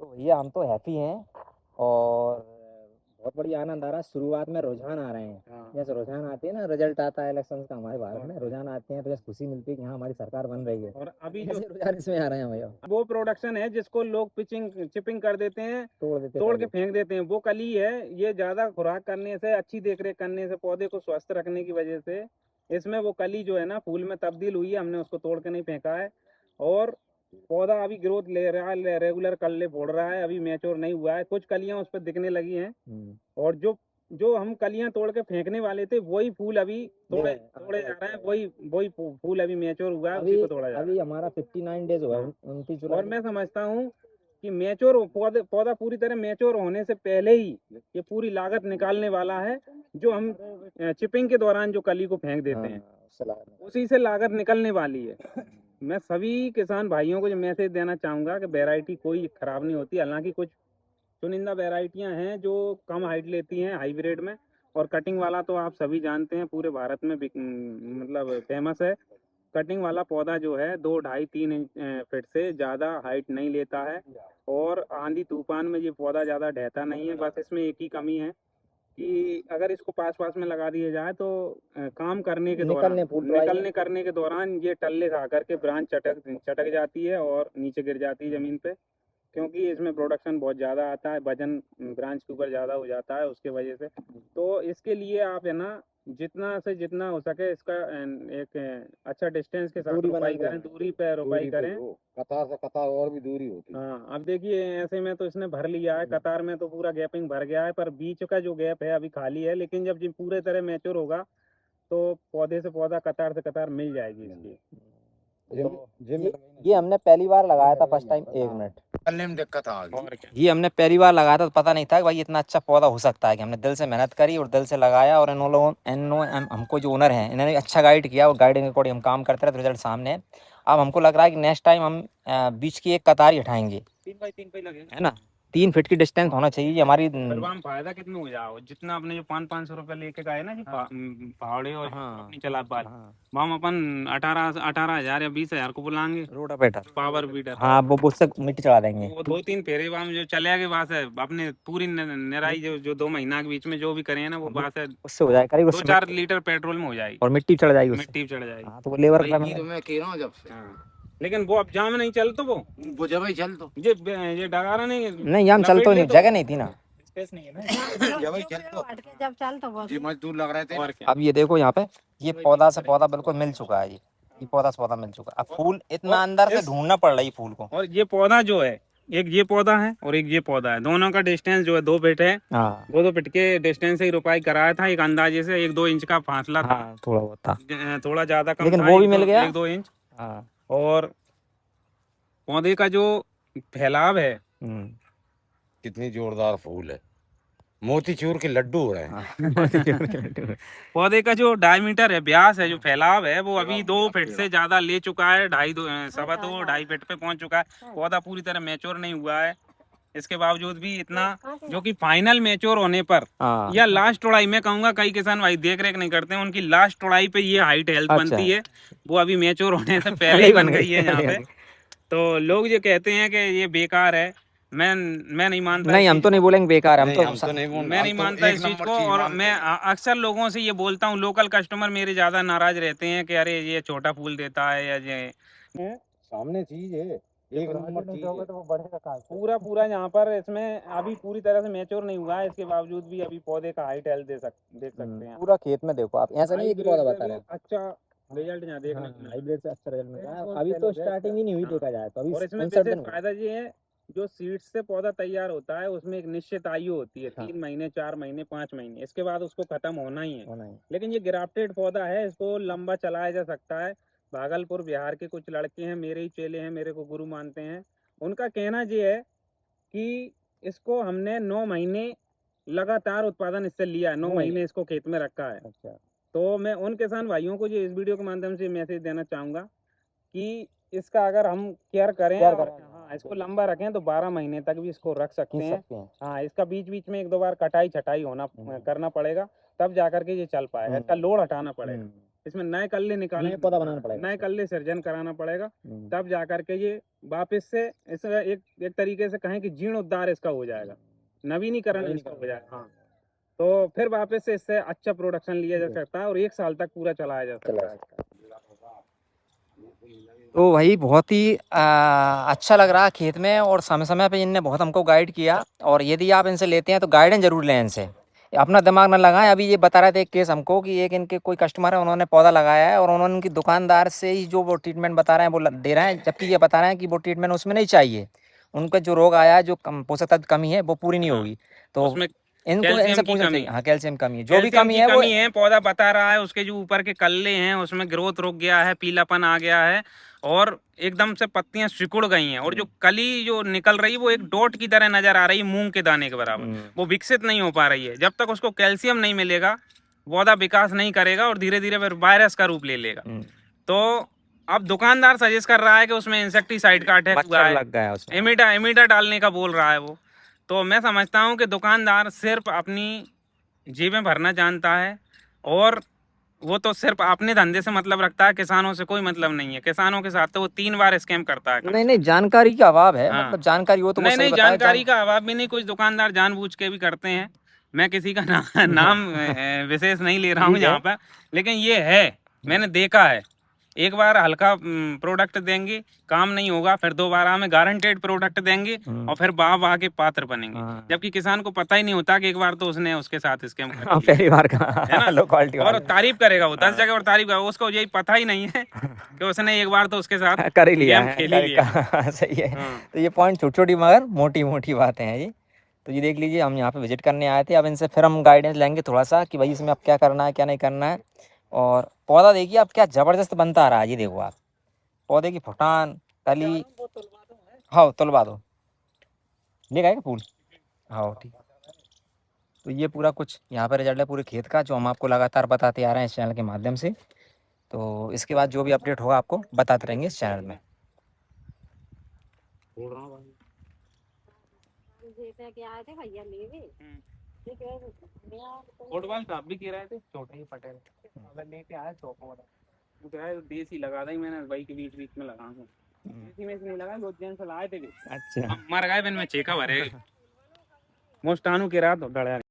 तो भैया हम तो हैप्पी हैं और बहुत बढ़िया आनंद आ रहा है। शुरुआत में रुझान आ रहे हैं। हाँ। जैसे रुझान आते हैं ना, रिजल्ट आता है इलेक्शन का हमारे भारत में, रुझान आते हैं तो जैसे खुशी मिलती है कि हाँ हमारी सरकार बन रही है। और अभी जो ऐसे रुझान इसमें आ रहे हैं भैया। वो प्रोडक्शन है जिसको लोग पिचिंग चिपिंग कर देते हैं, तोड़ देते तोड़ के पहले। फेंक देते हैं, वो कली है। ये ज्यादा खुराक करने से, अच्छी देखरेख करने से, पौधे को स्वस्थ रखने की वजह से इसमें वो कली जो है ना फूल में तब्दील हुई है, हमने उसको तोड़ के नहीं फेंका है। और पौधा अभी ग्रोथ ले रहा है, रेगुलर कल्ले फोड़ रहा है, अभी मैच्योर नहीं हुआ है, कुछ कलियां उस पर दिखने लगी हैं। और जो जो हम कलियां तोड़ के फेंकने वाले थे वही फूल अभी तोड़े तोड़े जा रहे हैं, वही वही फूल अभी मैच्योर हुआ है, उसी अभी को तोड़ा जा रहा है। अभी हमारा 59 डेज हुआ है, हाँ। 29 और जुलाई। मैं समझता हूँ कि मैच्योर पौधा पूरी तरह मैच्योर होने से पहले ही ये पूरी लागत निकालने वाला है। जो हम चिपिंग के दौरान जो कली को फेंक देते हैं, उसी से लागत निकलने वाली है। मैं सभी किसान भाइयों को जो मैसेज देना चाहूँगा कि वैरायटी कोई खराब नहीं होती। हालांकि कुछ चुनिंदा वैरायटियां हैं जो कम हाइट लेती हैं हाइब्रिड में, और कटिंग वाला तो आप सभी जानते हैं पूरे भारत में मतलब फेमस है। कटिंग वाला पौधा जो है 2, 2.5, 3 इंच फीट से ज़्यादा हाइट नहीं लेता है, और आंधी तूफान में ये पौधा ज़्यादा ढहता नहीं है। बस इसमें एक ही कमी है कि अगर इसको पास पास में लगा दिया जाए तो काम करने के दौरान, निकलने करने के दौरान ये टल्ले खा करके ब्रांच चटक चटक जाती है और नीचे गिर जाती है ज़मीन पे, क्योंकि इसमें प्रोडक्शन बहुत ज़्यादा आता है, वजन ब्रांच के ऊपर ज़्यादा हो जाता है उसके वजह से। तो इसके लिए आप है ना जितना से जितना हो सके इसका एक अच्छा डिस्टेंस के साथ रोपाई करें, दूरी पे रोपाई करें। कतार से कतार और भी दूरी होती है। हाँ, अब देखिए ऐसे में तो इसने भर लिया है, कतार में तो पूरा गैपिंग भर गया है, पर बीच का जो गैप है अभी खाली है। लेकिन जब ये पूरे तरह मैच्योर होगा तो पौधे से पौधा, कतार से कतार मिल जाएगी इसकी। ये हमने पहली बार लगाया था, फर्स्ट टाइम। एक मिनट, चलने में दिक्कत आ गई। और क्या। ये हमने पहली बार लगाया था तो पता नहीं था कि भाई इतना अच्छा पौधा हो सकता है। कि हमने दिल से मेहनत करी और दिल से लगाया, और हमको जो ओनर हैं इन्होंने अच्छा गाइड किया, और गाइडिंग के अकॉर्डिंग हम काम करते रहे तो रिजल्ट सामने है। अब हमको लग रहा है कि नेक्स्ट टाइम हम बीच की एक कतार ही हटाएंगे, 3 बाई 3 पे लगे है ना। 3 फीट की डिस्टेंस होना चाहिए ये हमारी। फिर वहाँ फायदा कितना हो जाओ, जितना अपने जो 500-500 रुपये लेके गए ना जी पहाड़े और अपनी चला पाल, वहाँ अपन 18,000 या 20,000 को बुलाएंगे रोटावेटर, पावर बीटर। हाँ वो उससे मिट्टी चढ़ा देंगे। वो 2-3 फेरे वहाँ जो चले आगे वहाँ से अपने पूरी निराई जो 2 महीना के बीच में जो भी करें ना वो वहाँ से उससे हो जाएगा, 2-4 लीटर पेट्रोल में हो जाएगी, और मिट्टी चढ़ जाएगी, मिट्टी चढ़ जाएगी। हाँ तो वो लेबर वही का चीज मैं कह रहा हूँ जब से। हाँ, लेकिन वो अब जाम नहीं चल तो वो जब ही चल तो ये डगारा नहीं नहीं, हम चल तो नहीं, जगह नहीं थी ना। स्पेस नहीं है ना। जब ही चल तो जब चल तो बहुत जी मजदूर लग रहे थे। और क्या। अब ये देखो यहाँ पे, ये पौधा से पौधा बिल्कुल मिल चुका है। ये पौधा से पौधा मिल चुका है। अब फूल इतना अंदर से ढूंढना पड़ रहा है फूल को। और ये पौधा जो है, एक ये पौधा है और एक ये पौधा है, दोनों का डिस्टेंस जो है 2 फीट है। हाँ, 2-2 फीट के डिस्टेंस से ही रोपाई कराया था, एक अंदाजे से 1-2 इंच का फासला था। हाँ थोड़ा बहुत था, थोड़ा ज्यादा कम लेकिन था, वो भी मिल गया। 1-2 इंच। हाँ। और पौधे का जो फैलाव है, कितनी जोरदार फूल है, मोतीचूर के लड्डू हो रहे हैं। पौधे का जो डायमीटर है, व्यास है, जो फैलाव है, वो अभी 2 फीट से ज्यादा ले चुका है। 2.5 फीट पे पहुंच चुका है। पौधा पूरी तरह मैच्योर नहीं हुआ है, इसके बावजूद भी इतना, जो कि फाइनल मैच्योर होने पर या लास्ट टोड़ाई, मैं कहूंगा कई किसान भाई देख रेख नहीं करते हैं, उनकी लास्ट टोड़ाई पे ये हाइट हेल्थ बनती है। वो अभी मैच्योर होने से पहले ही बन गई है यहाँ पे। तो लोग जो कहते हैं कि ये बेकार है, मैं नहीं मानता। नहीं, हम तो नहीं बोलेंगे बेकार है, नहीं, हम तो नहीं मैं नहीं मानता इस चीज को। और मैं अक्सर लोगों से ये बोलता हूँ, लोकल कस्टमर मेरे ज्यादा नाराज रहते हैं कि अरे ये छोटा फूल देता है या ये सामने चीज है, एक नंबर चीज है। तो वो बढ़ेगा कहाँ से? पूरा यहाँ पर इसमें अभी पूरी तरह से मैच्योर नहीं हुआ है, इसके बावजूद भी अभी पौधे का हाइट हेल्थ देख सकते हैं। पूरा खेत में देखो आप, ऐसा नहीं है कि पौधा बता रहे हैं। अच्छा रिजल्ट यहाँ देखने को मिला। हाइब्रिड से अच्छा रिजल्ट मिला है। अभी तो स्टार्टिंग ही नहीं हुई, देखा जाए तो अभी और इसमें uncertain विशेष हुआ। फायदा ये है, जो सीड्स से पौधा तैयार होता है उसमें एक निश्चित आयु होती है, हाँ। 3 महीने, 4 महीने, 5 महीने, इसके बाद उसको खत्म होना ही है। होना ही। लेकिन ये ग्राफ्टेड पौधा है, इसको लंबा चलाया जा सकता है। भागलपुर बिहार के कुछ लड़के हैं, मेरे ही चेले हैं, मेरे को गुरु मानते हैं। उनका कहना ये है कि इसको हमने 9 महीने लगातार उत्पादन इससे लिया है, 9 महीने इसको खेत में रखा है। अच्छा, तो मैं उन किसान भाइयों को जो इस वीडियो के माध्यम से मैसेज देना चाहूँगा कि इसका अगर हम केयर करें और हाँ इसको लंबा रखें तो 12 महीने तक भी इसको रख सकते हैं। हाँ, इसका बीच बीच में 1-2 बार कटाई छटाई होना करना पड़ेगा, तब जाकर के ये चल पाएगा, इसका लोड हटाना पड़ेगा। इसमें नए कल्ले निकालने, पौधा बनाना पड़ेगा, नए कल्ले सृजन कराना पड़ेगा, हम्म, तब जाकर के ये वापस से इसका एक तरीके से कहें कि जीर्णोद्धार इसका हो जाएगा, नवीनीकरण इसका हो जाएगा। हाँ, तो फिर वापस से इससे अच्छा प्रोडक्शन लिया जा सकता है और 1 साल तक पूरा चलाया जा सकता है। तो वही बहुत ही अच्छा लग रहा है खेत में, और समय समय पे इनने बहुत हमको गाइड किया। और यदि आप इनसे लेते हैं तो गाइडेंस जरूर लें इनसे, अपना दिमाग ना लगाएं। अभी ये बता रहे थे एक केस हमको कि एक इनके कोई कस्टमर है, उन्होंने पौधा लगाया है और उन्होंने उनकी दुकानदार से ही जो वो ट्रीटमेंट बता रहे हैं वो दे रहे हैं, जबकि ये बता रहे हैं कि वो ट्रीटमेंट उसमें नहीं चाहिए। उनका जो रोग आया है, जो पोषक तत्व कमी है वो पूरी नहीं होगी। तो उसमें इनको कैल्शियम इनसे की पूछना कमी चाहिए। हाँ, कैल्शियम कमी है, जो भी कैल्शियम कमी की है वो। कमी है, पौधा बता रहा है उसके जो ऊपर के कल्ले हैं उसमें ग्रोथ रुक गया है, पीलापन आ गया है और एकदम से पत्तियां सिकुड़ गई हैं और जो कली जो निकल रही है वो एक डॉट की तरह नजर आ रही है, मूंग के दाने के बराबर, वो विकसित नहीं हो पा रही है। जब तक उसको कैल्शियम नहीं मिलेगा पौधा विकास नहीं करेगा और धीरे धीरे फिर वायरस का रूप ले लेगा। तो अब दुकानदार सजेस्ट कर रहा है कि उसमें इंसेक्टिसाइड का अटैक हुआ है, लग गया उसमें, एमिडा डालने का बोल रहा है वो। तो मैं समझता हूँ कि दुकानदार सिर्फ अपनी जेबें भरना जानता है और वो तो सिर्फ अपने धंधे से मतलब रखता है, किसानों से कोई मतलब नहीं है। किसानों के साथ तो वो 3 बार स्कैम करता है। नहीं नहीं, जानकारी का अभाव है। हाँ। मतलब जानकारी हो तो वो नहीं सही नहीं, बताए। जानकारी का अभाव भी नहीं, कुछ दुकानदार जानबूझ के भी करते हैं। मैं किसी का नाम विशेष नहीं ले रहा हूँ ठीक है। यहाँ पर, लेकिन ये है, मैंने देखा है। एक बार हल्का प्रोडक्ट देंगे, काम नहीं होगा, फिर दोबारा हमें गारंटेड प्रोडक्ट देंगे और फिर वाह के पात्र बनेंगे। हाँ। जबकि किसान को पता ही नहीं होता कि एक बार तो उसने उसके साथ स्कैम कर हाँ, लिया पहली बार है का ना। लो क्वालिटी और वाला तारीफ करेगा वो 10 जगह और तारीफ करेगा, उसको यही पता ही नहीं है कि उसने एक बार तो उसके साथ कर ही लिया गेम है, खेल ही लिया है। सही है। हाँ। तो ये पॉइंट छोटी छोटी मगर मोटी मोटी बातें हैं ये। तो ये देख लीजिए, हम यहाँ पे विजिट करने आए थे। अब इनसे फिर हम गाइडेंस लेंगे थोड़ा सा कि भाई इसमें अब क्या करना है क्या नहीं करना है। और पौधा देखिए अब क्या ज़बरदस्त बनता आ रहा है। ये देखो आप, पौधे की फुटान, कली। हाँ, तुलवा दो, ले गए क्या फूल? हाँ, ठीक। तो ये पूरा कुछ यहाँ पर रिजल्ट है पूरे खेत का, जो हम आपको लगातार बताते आ रहे हैं इस चैनल के माध्यम से। तो इसके बाद जो भी अपडेट होगा आपको बताते रहेंगे इस चैनल में। फुटबॉल साहब भी कह रहे थे छोटे ही पटेल अगर लेके आया तो कह रहे देसी लगा दी, मैंने भाई के बीच बीच में लगा हूँ, देसी में से नहीं लगा, 2 दिन से लाए थे। अच्छा, मर गए बिन में चेका भरे मुस्तानू के रात डरा